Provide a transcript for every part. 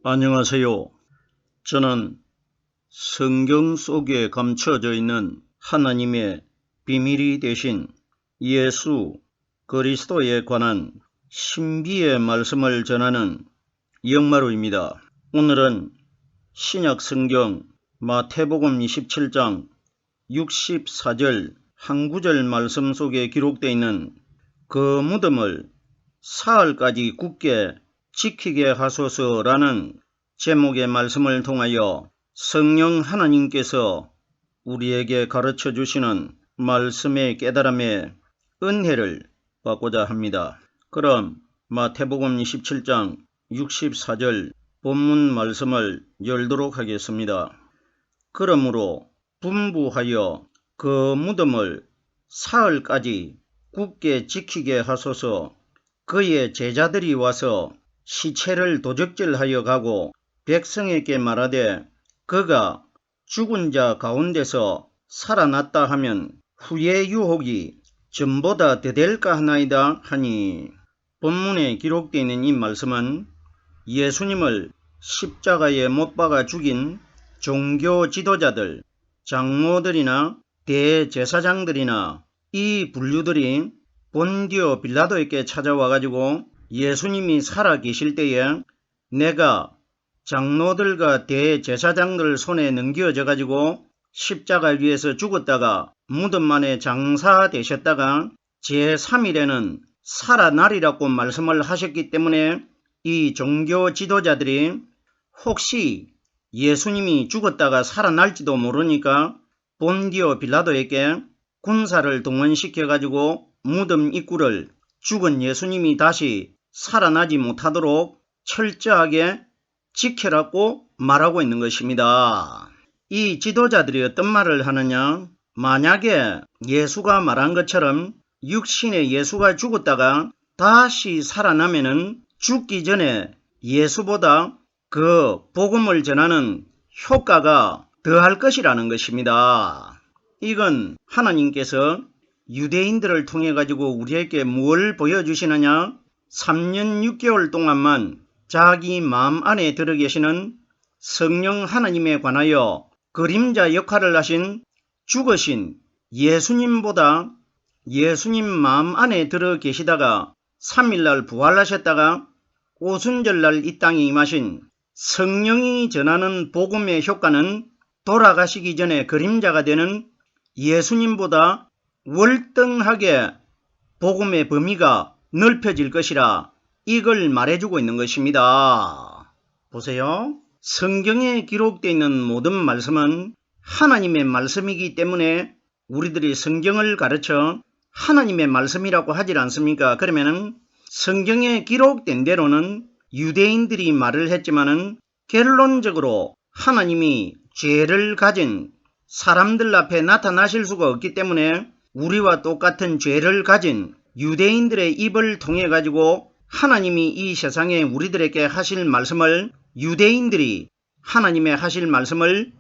안녕하세요. 저는 성경 속에 감춰져 있는 하나님의 비밀이 되신 예수 그리스도에 관한 신비의 말씀을 전하는 영마루입니다. 오늘은 신약 성경 마태복음 27장 64절 한 구절 말씀 속에 기록되어 있는 그 무덤을 사흘까지 굳게 지키게 하소서라는 제목의 말씀을 통하여 성령 하나님께서 우리에게 가르쳐 주시는 말씀의 깨달음의 은혜를 받고자 합니다. 그럼 마태복음 27장 64절 본문 말씀을 열도록 하겠습니다. 그러므로 분부하여 그 무덤을 사흘까지 굳게 지키게 하소서. 그의 제자들이 와서 시체를 도적질하여 가고 백성에게 말하되 그가 죽은 자 가운데서 살아났다 하면 후의 유혹이 전보다 더 될까 하나이다 하니, 본문에 기록되어 있는 이 말씀은 예수님을 십자가에 못 박아 죽인 종교 지도자들, 장로들이나 대제사장들이나 이 분류들이 본디오 빌라도에게 찾아와 가지고 예수님이 살아 계실 때에 내가 장로들과 대제사장들 손에 넘겨져 가지고 십자가 위에서 죽었다가 무덤 안에 장사되셨다가 제3일에는 살아나리라고 말씀을 하셨기 때문에 이 종교 지도자들이 혹시 예수님이 죽었다가 살아날지도 모르니까 본디오 빌라도에게 군사를 동원시켜 가지고 무덤 입구를 죽은 예수님이 다시 살아나지 못하도록 철저하게 지켜라고 말하고 있는 것입니다. 이 지도자들이 어떤 말을 하느냐, 만약에 예수가 말한 것처럼 육신의 예수가 죽었다가 다시 살아나면은 죽기 전에 예수보다 그 복음을 전하는 효과가 더할 것이라는 것입니다. 이건 하나님께서 유대인들을 통해 가지고 우리에게 뭘 보여주시느냐, 3년 6개월 동안만 자기 마음 안에 들어 계시는 성령 하나님에 관하여 그림자 역할을 하신 죽으신 예수님보다 예수님 마음 안에 들어 계시다가 3일날 부활하셨다가 오순절날 이 땅에 임하신 성령이 전하는 복음의 효과는 돌아가시기 전에 그림자가 되는 예수님보다 월등하게 복음의 범위가 넓혀질 것이라 이걸 말해주고 있는 것입니다. 보세요. 성경에 기록되어 있는 모든 말씀은 하나님의 말씀이기 때문에 우리들이 성경을 가르쳐 하나님의 말씀이라고 하질 않습니까? 그러면은 성경에 기록된 대로는 유대인들이 말을 했지만은 결론적으로 하나님이 죄를 가진 사람들 앞에 나타나실 수가 없기 때문에 우리와 똑같은 죄를 가진 유대인들의 입을 통해 가지고 하나님이 이 세상에 우리들에게 하실 말씀을 유대인들이 하나님의 하실 말씀을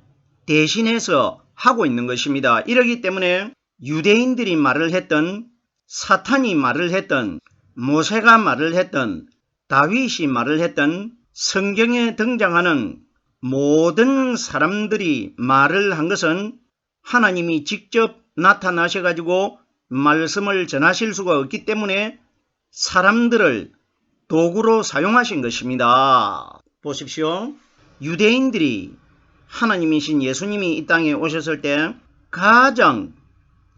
대신해서 하고 있는 것입니다. 이러기 때문에 유대인들이 말을 했던, 사탄이 말을 했던, 모세가 말을 했던, 다윗이 말을 했던, 성경에 등장하는 모든 사람들이 말을 한 것은 하나님이 직접 나타나셔 가지고 말씀을 전하실 수가 없기 때문에 사람들을 도구로 사용하신 것입니다. 보십시오. 유대인들이 하나님이신 예수님이 이 땅에 오셨을 때 가장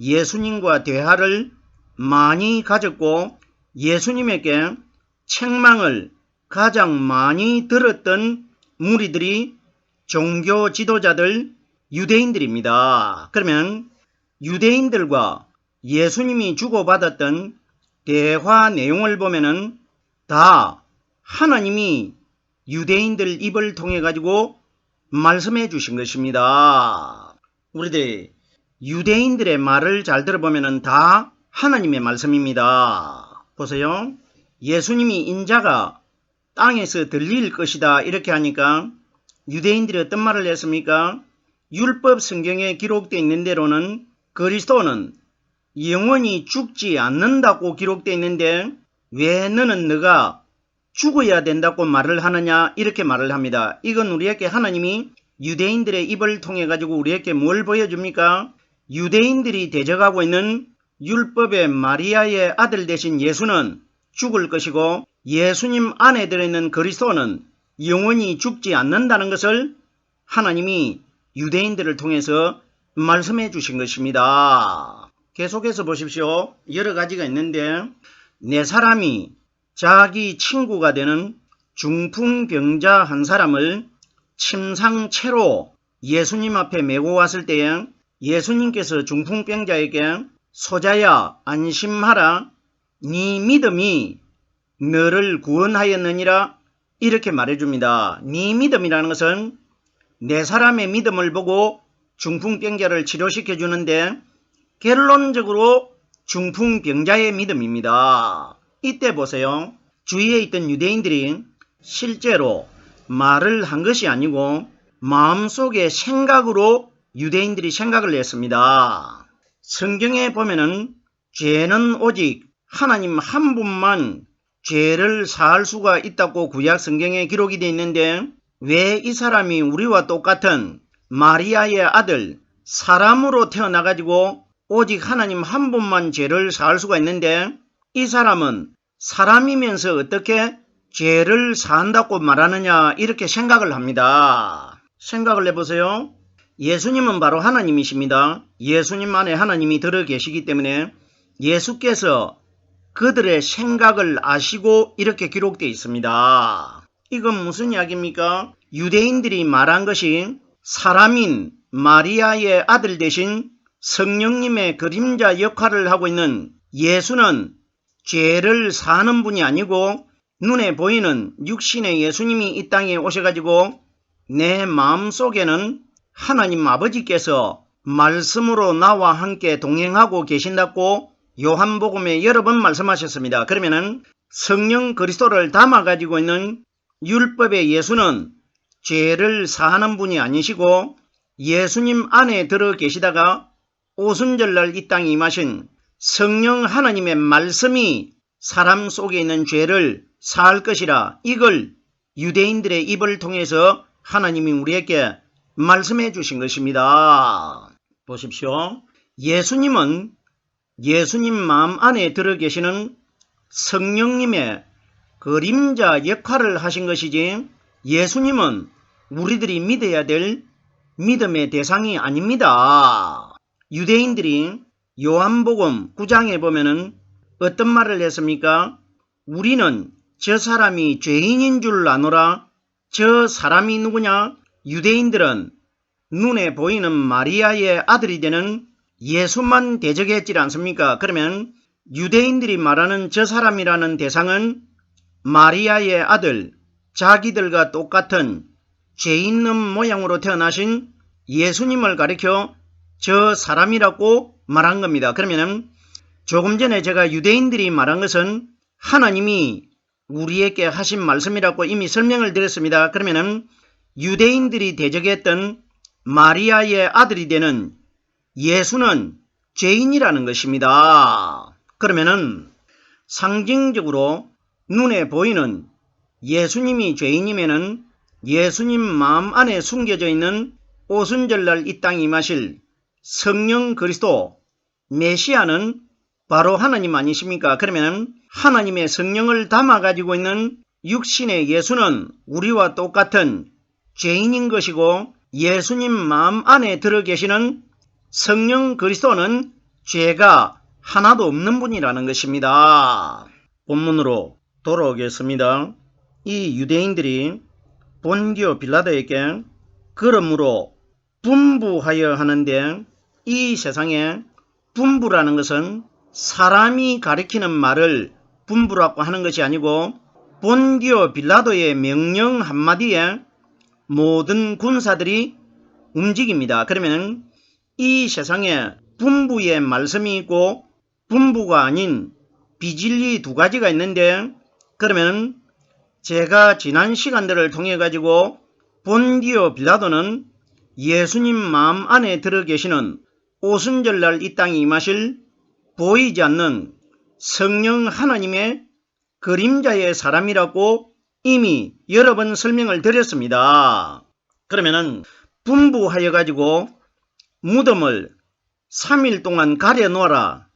예수님과 대화를 많이 가졌고 예수님에게 책망을 가장 많이 들었던 무리들이 종교 지도자들 유대인들입니다. 그러면 유대인들과 예수님이 주고받았던 대화 내용을 보면은 다 하나님이 유대인들 입을 통해 가지고 말씀해 주신 것입니다. 우리들 유대인들의 말을 잘 들어보면은 다 하나님의 말씀입니다. 보세요. 예수님이 인자가 땅에서 들릴 것이다 이렇게 하니까 유대인들이 어떤 말을 했습니까? 율법 성경에 기록되어 있는 대로는 그리스도는 영원히 죽지 않는다고 기록되어 있는데 왜 너는 너가 죽어야 된다고 말을 하느냐 이렇게 말을 합니다. 이건 우리에게 하나님이 유대인들의 입을 통해 가지고 우리에게 뭘 보여줍니까? 유대인들이 대적하고 있는 율법의 마리아의 아들 되신 예수는 죽을 것이고 예수님 안에 들어있는 그리스도는 영원히 죽지 않는다는 것을 하나님이 유대인들을 통해서 말씀해 주신 것입니다. 계속해서 보십시오. 여러 가지가 있는데 네 사람이 자기 친구가 되는 중풍병자 한 사람을 침상채로 예수님 앞에 메고 왔을 때에 예수님께서 중풍병자에게 소자야 안심하라 네 믿음이 너를 구원하였느니라 이렇게 말해줍니다. 네 믿음이라는 것은 네 사람의 믿음을 보고 중풍병자를 치료시켜 주는데 결론적으로 중풍병자의 믿음입니다. 이때 보세요. 주위에 있던 유대인들이 실제로 말을 한 것이 아니고 마음속의 생각으로 유대인들이 생각을 했습니다. 성경에 보면은 죄는 오직 하나님 한 분만 죄를 사할 수가 있다고 구약 성경에 기록이 되어 있는데 왜 이 사람이 우리와 똑같은 마리아의 아들 사람으로 태어나가지고 오직 하나님 한 분만 죄를 사할 수가 있는데 이 사람은 사람이면서 어떻게 죄를 사한다고 말하느냐 이렇게 생각을 합니다. 생각을 해보세요. 예수님은 바로 하나님이십니다. 예수님 안에 하나님이 들어 계시기 때문에 예수께서 그들의 생각을 아시고 이렇게 기록되어 있습니다. 이건 무슨 이야기입니까? 유대인들이 말한 것이 사람인 마리아의 아들 대신 성령님의 그림자 역할을 하고 있는 예수는 죄를 사는 분이 아니고 눈에 보이는 육신의 예수님이 이 땅에 오셔가지고 내 마음속에는 하나님 아버지께서 말씀으로 나와 함께 동행하고 계신다고 요한복음에 여러 번 말씀하셨습니다. 그러면은 성령 그리스도를 담아가지고 있는 율법의 예수는 죄를 사하는 분이 아니시고 예수님 안에 들어 계시다가 오순절날 이 땅에 임하신 성령 하나님의 말씀이 사람 속에 있는 죄를 사할 것이라 이걸 유대인들의 입을 통해서 하나님이 우리에게 말씀해 주신 것입니다. 보십시오. 예수님은 예수님 마음 안에 들어 계시는 성령님의 그림자 역할을 하신 것이지 예수님은 우리들이 믿어야 될 믿음의 대상이 아닙니다. 유대인들이 요한복음 9장에 보면은 어떤 말을 했습니까? 우리는 저 사람이 죄인인 줄 아노라. 저 사람이 누구냐? 유대인들은 눈에 보이는 마리아의 아들이 되는 예수만 대적했지 않습니까? 그러면 유대인들이 말하는 저 사람이라는 대상은 마리아의 아들, 자기들과 똑같은 죄 있는 모양으로 태어나신 예수님을 가리켜 저 사람이라고 말한 겁니다. 그러면 조금 전에 제가 유대인들이 말한 것은 하나님이 우리에게 하신 말씀이라고 이미 설명을 드렸습니다. 그러면 유대인들이 대적했던 마리아의 아들이 되는 예수는 죄인이라는 것입니다. 그러면은 상징적으로 눈에 보이는 예수님이 죄인이면은 예수님 마음 안에 숨겨져 있는 오순절날 이 땅에 임하실 성령 그리스도 메시아는 바로 하나님 아니십니까? 그러면 하나님의 성령을 담아 가지고 있는 육신의 예수는 우리와 똑같은 죄인인 것이고 예수님 마음 안에 들어 계시는 성령 그리스도는 죄가 하나도 없는 분이라는 것입니다. 본문으로 돌아오겠습니다. 이 유대인들이 본디오 빌라도에게 그러므로 분부하여 하는데 이 세상에 분부라는 것은 사람이 가리키는 말을 분부라고 하는 것이 아니고 본디오 빌라도의 명령 한마디에 모든 군사들이 움직입니다. 그러면 이 세상에 분부의 말씀이 있고 분부가 아닌 비진리 두 가지가 있는데 그러면 제가 지난 시간들을 통해 가지고 본디오 빌라도는 예수님 마음 안에 들어 계시는 오순절날 이 땅에 임하실 보이지 않는 성령 하나님의 그림자의 사람이라고 이미 여러 번 설명을 드렸습니다. 그러면은 분부하여 가지고 무덤을 3일 동안 가려 놓아라.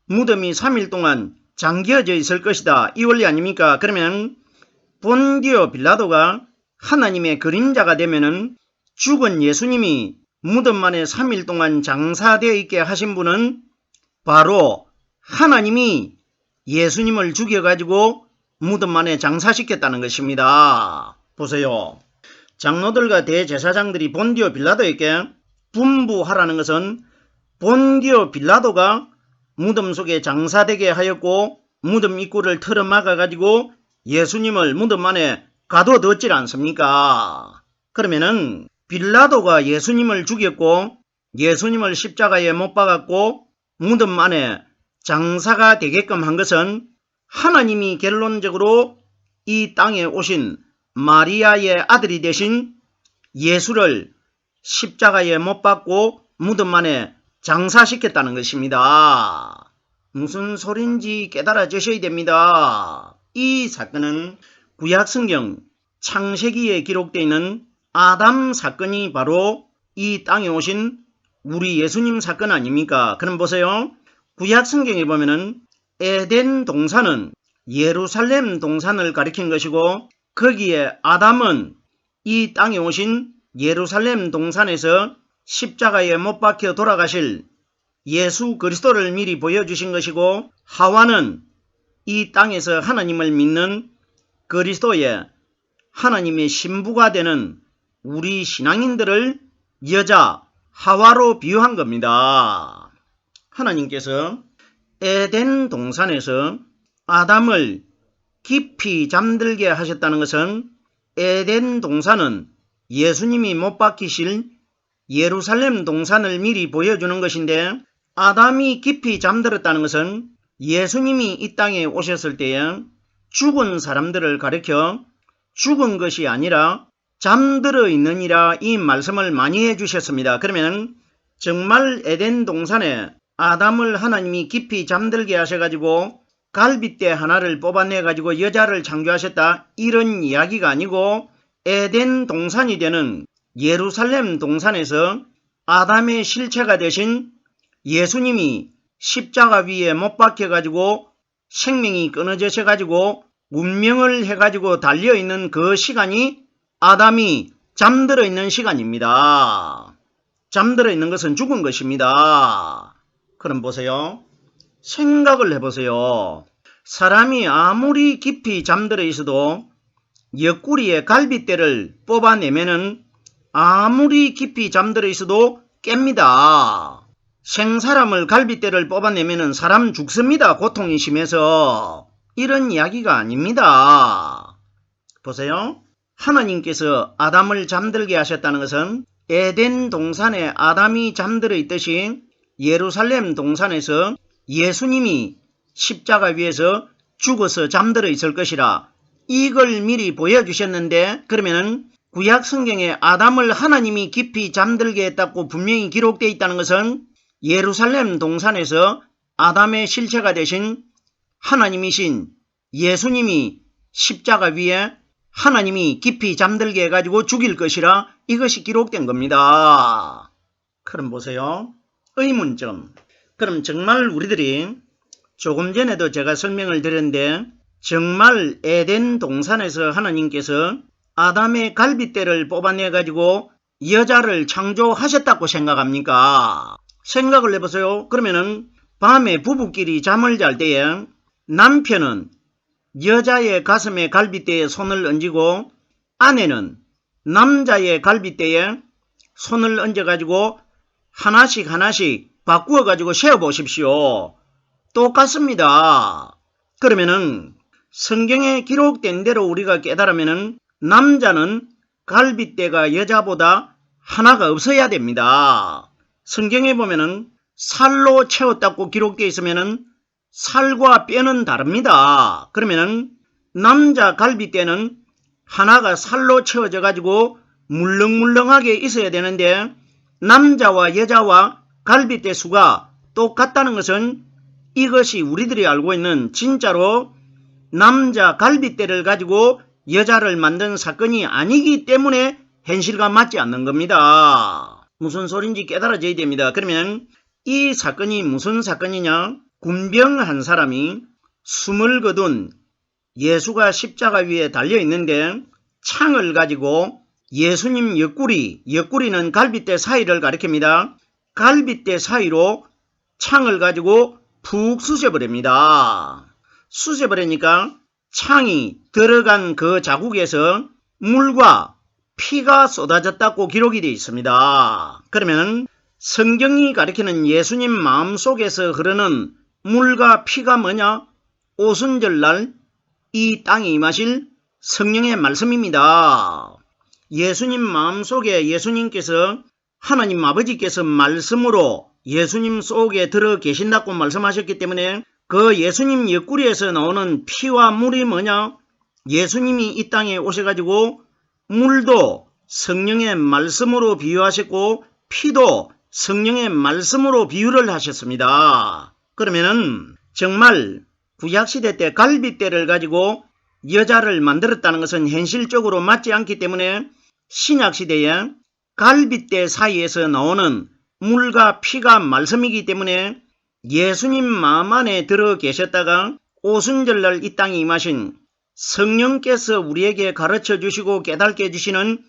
무덤이 3일 동안 잠겨져 있을 것이다. 이 원리 아닙니까? 그러면 본디오 빌라도가 하나님의 그림자가 되면은 죽은 예수님이 무덤 안에 3일 동안 장사되어 있게 하신 분은 바로 하나님이 예수님을 죽여가지고 무덤 안에 장사시켰다는 것입니다. 보세요. 장로들과 대제사장들이 본디오 빌라도에게 분부하라는 것은 본디오 빌라도가 무덤 속에 장사되게 하였고 무덤 입구를 틀어막아가지고 예수님을 무덤 안에 가둬뒀질 않습니까? 그러면은 빌라도가 예수님을 죽였고 예수님을 십자가에 못 박았고 무덤 안에 장사가 되게끔 한 것은 하나님이 결론적으로 이 땅에 오신 마리아의 아들이 되신 예수를 십자가에 못 박고 무덤 안에 장사시켰다는 것입니다. 무슨 소린지 깨달아 주셔야 됩니다. 이 사건은 구약성경 창세기에 기록되어 있는 아담 사건이 바로 이 땅에 오신 우리 예수님 사건 아닙니까? 그럼 보세요. 구약성경에 보면은 에덴 동산은 예루살렘 동산을 가리킨 것이고 거기에 아담은 이 땅에 오신 예루살렘 동산에서 십자가에 못 박혀 돌아가실 예수 그리스도를 미리 보여주신 것이고 하와는 이 땅에서 하나님을 믿는 그리스도의 하나님의 신부가 되는 우리 신앙인들을 여자 하와로 비유한 겁니다. 하나님께서 에덴 동산에서 아담을 깊이 잠들게 하셨다는 것은 에덴 동산은 예수님이 못 박히실 예루살렘 동산을 미리 보여주는 것인데 아담이 깊이 잠들었다는 것은 예수님이 이 땅에 오셨을 때에 죽은 사람들을 가리켜 죽은 것이 아니라 잠들어 있느니라 이 말씀을 많이 해주셨습니다. 그러면 정말 에덴 동산에 아담을 하나님이 깊이 잠들게 하셔가지고 갈빗대 하나를 뽑아내가지고 여자를 창조하셨다 이런 이야기가 아니고 에덴 동산이 되는 예루살렘 동산에서 아담의 실체가 되신 예수님이 십자가 위에 못 박혀가지고 생명이 끊어져셔가지고 운명을 해가지고 달려있는 그 시간이 아담이 잠들어 있는 시간입니다. 잠들어 있는 것은 죽은 것입니다. 그럼 보세요. 생각을 해보세요. 사람이 아무리 깊이 잠들어 있어도 옆구리에 갈빗대를 뽑아내면은 아무리 깊이 잠들어 있어도 깹니다. 생사람을 갈빗대를 뽑아내면은 사람 죽습니다. 고통이 심해서. 이런 이야기가 아닙니다. 보세요. 하나님께서 아담을 잠들게 하셨다는 것은 에덴 동산에 아담이 잠들어 있듯이 예루살렘 동산에서 예수님이 십자가 위에서 죽어서 잠들어 있을 것이라 이걸 미리 보여주셨는데 그러면은 구약 성경에 아담을 하나님이 깊이 잠들게 했다고 분명히 기록되어 있다는 것은 예루살렘 동산에서 아담의 실체가 되신 하나님이신 예수님이 십자가 위에 하나님이 깊이 잠들게 해가지고 죽일 것이라 이것이 기록된 겁니다. 그럼 보세요. 의문점. 그럼 정말 우리들이 조금 전에도 제가 설명을 드렸는데 정말 에덴 동산에서 하나님께서 아담의 갈빗대를 뽑아내가지고 여자를 창조하셨다고 생각합니까? 생각을 해보세요. 그러면은 밤에 부부끼리 잠을 잘 때에 남편은 여자의 가슴에 갈빗대에 손을 얹고 아내는 남자의 갈빗대에 손을 얹어가지고 하나씩 바꾸어가지고 세어보십시오. 똑같습니다. 그러면은 성경에 기록된 대로 우리가 깨달으면은 남자는 갈빗대가 여자보다 하나가 없어야 됩니다. 성경에 보면은 살로 채웠다고 기록되어 있으면은 살과 뼈는 다릅니다. 그러면은 남자 갈빗대는 하나가 살로 채워져 가지고 물렁물렁하게 있어야 되는데 남자와 여자와 갈빗대 수가 똑같다는 것은 이것이 우리들이 알고 있는 진짜로 남자 갈빗대를 가지고 여자를 만든 사건이 아니기 때문에 현실과 맞지 않는 겁니다. 무슨 소린지 깨달아져야 됩니다. 그러면 이 사건이 무슨 사건이냐? 군병 한 사람이 숨을 거둔 예수가 십자가 위에 달려있는데 창을 가지고 예수님 옆구리는 갈빗대 사이를 가리킵니다. 갈빗대 사이로 창을 가지고 푹 쑤셔버립니다. 쑤셔버리니까 창이 들어간 그 자국에서 물과 피가 쏟아졌다고 기록이 되어 있습니다. 그러면 성경이 가리키는 예수님 마음속에서 흐르는 물과 피가 뭐냐? 오순절날 이 땅에 임하실 성령의 말씀입니다. 예수님 마음속에 예수님께서 하나님 아버지께서 말씀으로 예수님 속에 들어 계신다고 말씀하셨기 때문에 그 예수님 옆구리에서 나오는 피와 물이 뭐냐? 예수님이 이 땅에 오셔가지고 물도 성령의 말씀으로 비유하셨고 피도 성령의 말씀으로 비유를 하셨습니다. 그러면은 정말 구약시대 때 갈빗대를 가지고 여자를 만들었다는 것은 현실적으로 맞지 않기 때문에 신약시대에 갈빗대 사이에서 나오는 물과 피가 말씀이기 때문에 예수님 마음 안에 들어 계셨다가 오순절날 이 땅에 임하신 성령께서 우리에게 가르쳐 주시고 깨닫게 해주시는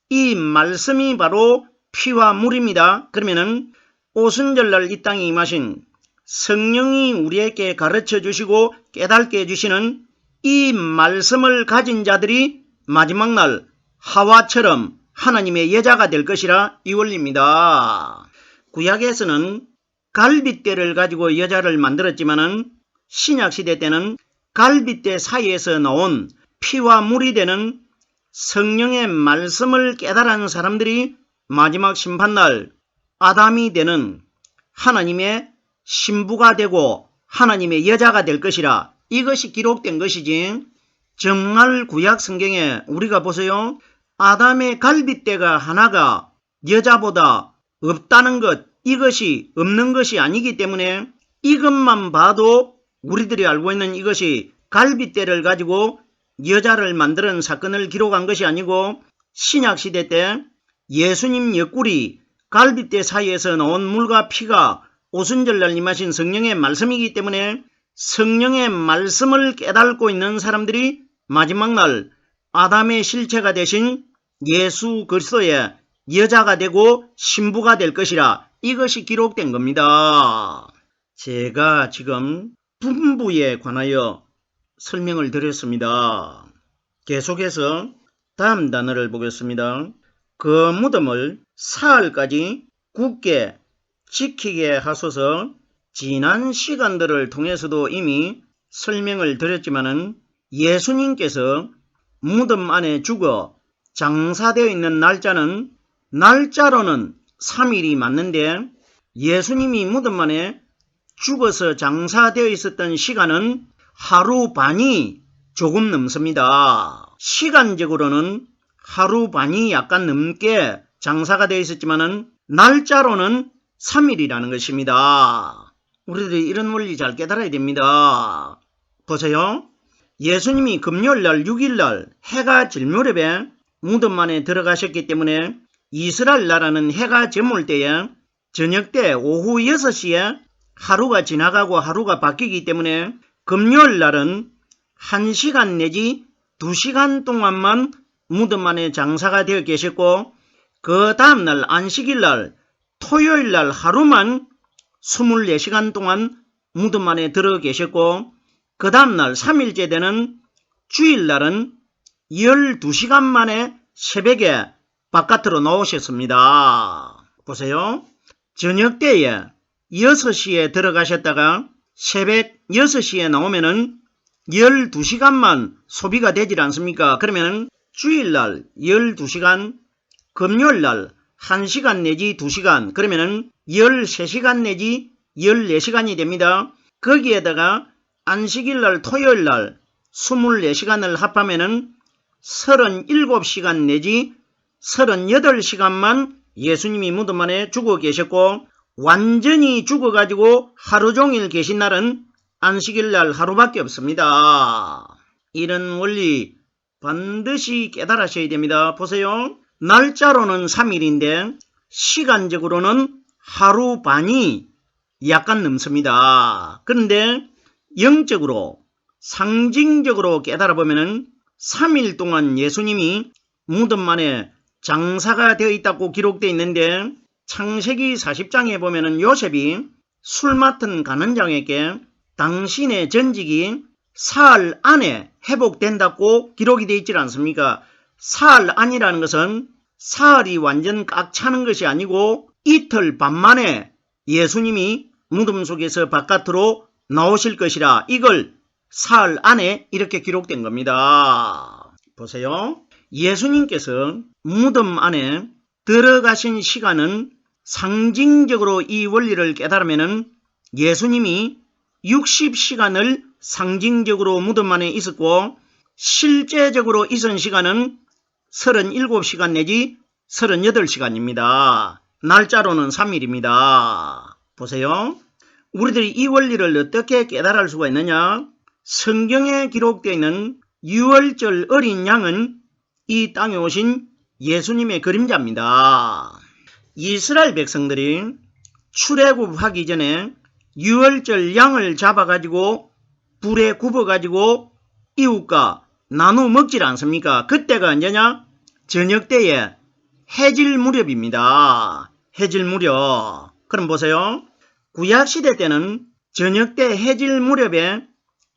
이 말씀이 바로 피와 물입니다. 그러면은 오순절날 이 땅에 임하신 성령이 우리에게 가르쳐 주시고 깨닫게 해주시는 이 말씀을 가진 자들이 마지막 날 하와처럼 하나님의 여자가 될 것이라 이 원리입니다. 구약에서는 갈빗대를 가지고 여자를 만들었지만은 신약시대 때는 갈빗대 사이에서 나온 피와 물이 되는 성령의 말씀을 깨달은 사람들이 마지막 심판날 아담이 되는 하나님의 신부가 되고 하나님의 여자가 될 것이라 이것이 기록된 것이지 정말 구약 성경에 우리가 보세요. 아담의 갈빗대가 하나가 여자보다 없다는 것 이것이 없는 것이 아니기 때문에 이것만 봐도 우리들이 알고 있는 이것이 갈빗대를 가지고 여자를 만드는 사건을 기록한 것이 아니고 신약시대 때 예수님 옆구리 갈빗대 사이에서 나온 물과 피가 오순절날 임하신 성령의 말씀이기 때문에 성령의 말씀을 깨닫고 있는 사람들이 마지막 날 아담의 실체가 되신 예수 그리스도의 여자가 되고 신부가 될 것이라 이것이 기록된 겁니다. 제가 지금 분부에 관하여 설명을 드렸습니다. 계속해서 다음 단어를 보겠습니다. 그 무덤을 사흘까지 굳게 지키게 하소서. 지난 시간들을 통해서도 이미 설명을 드렸지만은 예수님께서 무덤 안에 죽어 장사되어 있는 날짜로는 3일이 맞는데 예수님이 무덤 안에 죽어서 장사되어 있었던 시간은 하루 반이 조금 넘습니다. 시간적으로는 하루 반이 약간 넘게 장사가 되어 있었지만은 날짜로는 3일이라는 것입니다. 우리들이 이런 원리 잘 깨달아야 됩니다. 보세요. 예수님이 금요일날 6일날 해가 질 무렵에 무덤 안에 들어가셨기 때문에 이스라엘 나라는 해가 저물 때에 저녁 때 오후 6시에 하루가 지나가고 하루가 바뀌기 때문에 금요일날은 1시간 내지 2시간 동안만 무덤 안에 장사가 되어 계셨고 그 다음날 안식일날 토요일날 하루만 24시간 동안 무덤 안에 들어 계셨고 그 다음날 3일째 되는 주일날은 12시간 만에 새벽에 바깥으로 나오셨습니다. 보세요. 저녁 때에 6시에 들어가셨다가 새벽 6시에 나오면은 12시간만 소비가 되질 않습니까? 그러면 주일날 12시간, 금요일날 1시간 내지 2시간, 그러면은 13시간 내지 14시간이 됩니다. 거기에다가 안식일날 토요일날 24시간을 합하면은 37시간 내지 38시간만 예수님이 무덤 안에 죽어 계셨고 완전히 죽어가지고 하루 종일 계신 날은 안식일날 하루밖에 없습니다. 이런 원리 반드시 깨달으셔야 됩니다. 보세요. 날짜로는 3일인데 시간적으로는 하루 반이 약간 넘습니다. 그런데 영적으로 상징적으로 깨달아 보면은 3일 동안 예수님이 무덤 안에 장사가 되어 있다고 기록되어 있는데 창세기 40장에 보면은 요셉이 술 맡은 간원장에게 당신의 전직이 사흘 안에 회복된다고 기록이 되어 있지 않습니까? 사흘 안이라는 것은 사흘이 완전 꽉 차는 것이 아니고 이틀 반 만에 예수님이 무덤 속에서 바깥으로 나오실 것이라 이걸 사흘 안에 이렇게 기록된 겁니다. 보세요. 예수님께서 무덤 안에 들어가신 시간은 상징적으로 이 원리를 깨달으면 예수님이 60시간을 상징적으로 무덤 안에 있었고 실제적으로 있은 시간은 37시간 내지 38시간입니다. 날짜로는 3일입니다. 보세요. 우리들이 이 원리를 어떻게 깨달을 수가 있느냐? 성경에 기록되어 있는 유월절 어린 양은 이 땅에 오신 예수님의 그림자입니다. 이스라엘 백성들이 출애굽하기 전에 유월절 양을 잡아가지고 불에 굽어가지고 이웃과 나누어 먹질 않습니까? 그때가 언제냐? 저녁 때에 해질 무렵입니다. 해질 무렵. 그럼 보세요. 구약시대 때는 저녁 때 해질 무렵에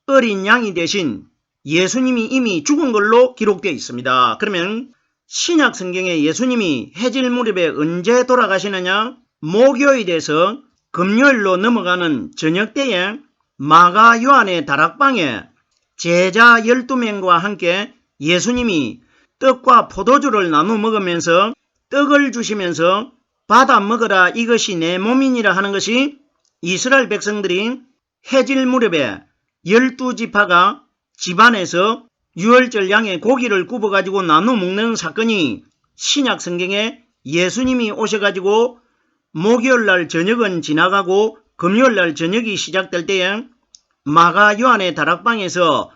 어린 양이 대신 예수님이 이미 죽은 걸로 기록되어 있습니다. 그러면 신약 성경에 예수님이 해질 무렵에 언제 돌아가시느냐? 목요일에서 금요일로 넘어가는 저녁 때에 마가 요한의 다락방에 제자 12명과 함께 예수님이 떡과 포도주를 나누어 먹으면서 떡을 주시면서 받아 먹어라 이것이 내 몸이니라 하는 것이 이스라엘 백성들이 해질 무렵에 12지파가 집안에서 유월절 양의 고기를 굽어가지고 나누어 먹는 사건이 신약 성경에 예수님이 오셔가지고 목요일날 저녁은 지나가고 금요일날 저녁이 시작될 때에 마가 요한의 다락방에서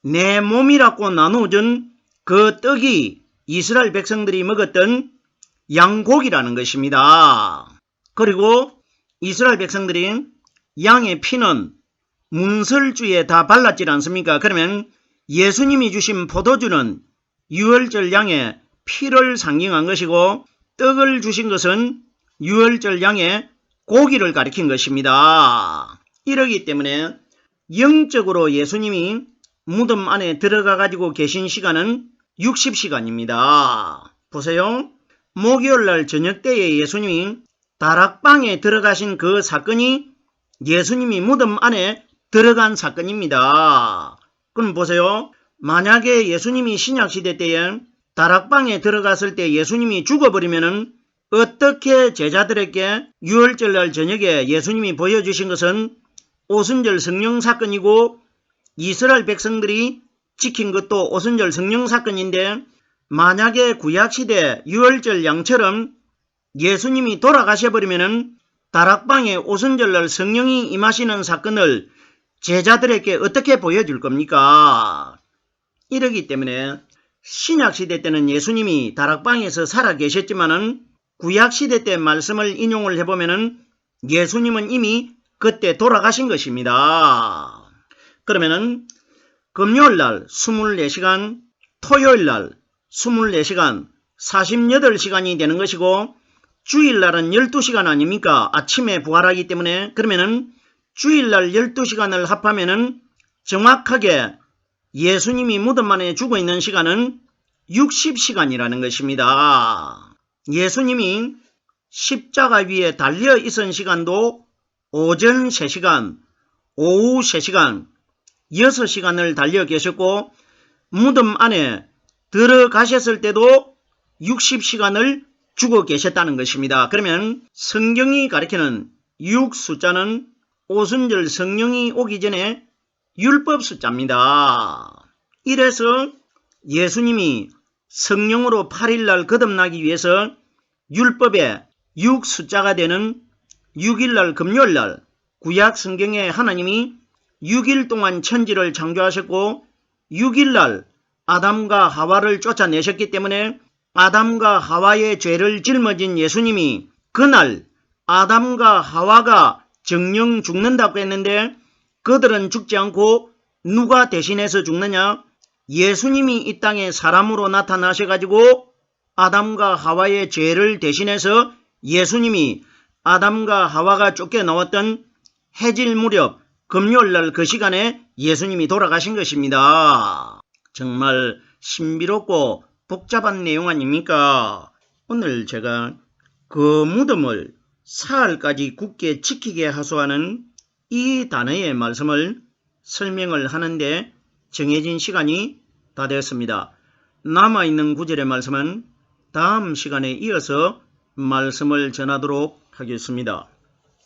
내 몸이라고 나누어준 그 떡이 이스라엘 백성들이 먹었던 양고기라는 것입니다. 그리고 이스라엘 백성들이 양의 피는 문설주에 다 발랐지 않습니까? 그러면 예수님이 주신 포도주는 유월절 양의 피를 상징한 것이고 떡을 주신 것은 유월절 양의 고기를 가리킨 것입니다. 이러기 때문에 영적으로 예수님이 무덤 안에 들어가 가지고 계신 시간은 60시간입니다. 보세요. 목요일날 저녁 때에 예수님이 다락방에 들어가신 그 사건이 예수님이 무덤 안에 들어간 사건입니다. 그럼 보세요. 만약에 예수님이 신약시대 때에 다락방에 들어갔을 때 예수님이 죽어버리면은 어떻게 제자들에게 유월절날 저녁에 예수님이 보여주신 것은 오순절 성령 사건이고 이스라엘 백성들이 지킨 것도 오순절 성령 사건인데 만약에 구약시대 유월절 양처럼 예수님이 돌아가셔버리면은 다락방에 오순절날 성령이 임하시는 사건을 제자들에게 어떻게 보여줄 겁니까? 이러기 때문에 신약시대 때는 예수님이 다락방에서 살아계셨지만은 구약시대 때 말씀을 인용을 해보면은 예수님은 이미 그때 돌아가신 것입니다. 그러면은 금요일날 24시간, 토요일날 24시간, 48시간이 되는 것이고 주일날은 12시간 아닙니까? 아침에 부활하기 때문에 그러면은 주일날 12시간을 합하면은 정확하게 예수님이 무덤 안에 죽어 있는 시간은 60시간이라는 것입니다. 예수님이 십자가 위에 달려 있은 시간도 오전 3시간, 오후 3시간, 6시간을 달려 계셨고 무덤 안에 들어가셨을 때도 60시간을 죽어 계셨다는 것입니다. 그러면 성경이 가리키는 6 숫자는 오순절 성령이 오기 전에 율법 숫자입니다. 이래서 예수님이 성령으로 8일날 거듭나기 위해서 율법의 6 숫자가 되는 6일날 금요일날 구약 성경에 하나님이 6일 동안 천지를 창조하셨고 6일날 아담과 하와를 쫓아내셨기 때문에 아담과 하와의 죄를 짊어진 예수님이 그날 아담과 하와가 정령 죽는다고 했는데 그들은 죽지 않고 누가 대신해서 죽느냐? 예수님이 이 땅에 사람으로 나타나셔가지고 아담과 하와의 죄를 대신해서 예수님이 아담과 하와가 쫓겨나왔던 해질 무렵 금요일날 그 시간에 예수님이 돌아가신 것입니다. 정말 신비롭고 복잡한 내용 아닙니까? 오늘 제가 그 무덤을 사흘까지 굳게 지키게 하소하는 이 단어의 말씀을 설명을 하는데 정해진 시간이 다 되었습니다. 남아있는 구절의 말씀은 다음 시간에 이어서 말씀을 전하도록 하겠습니다.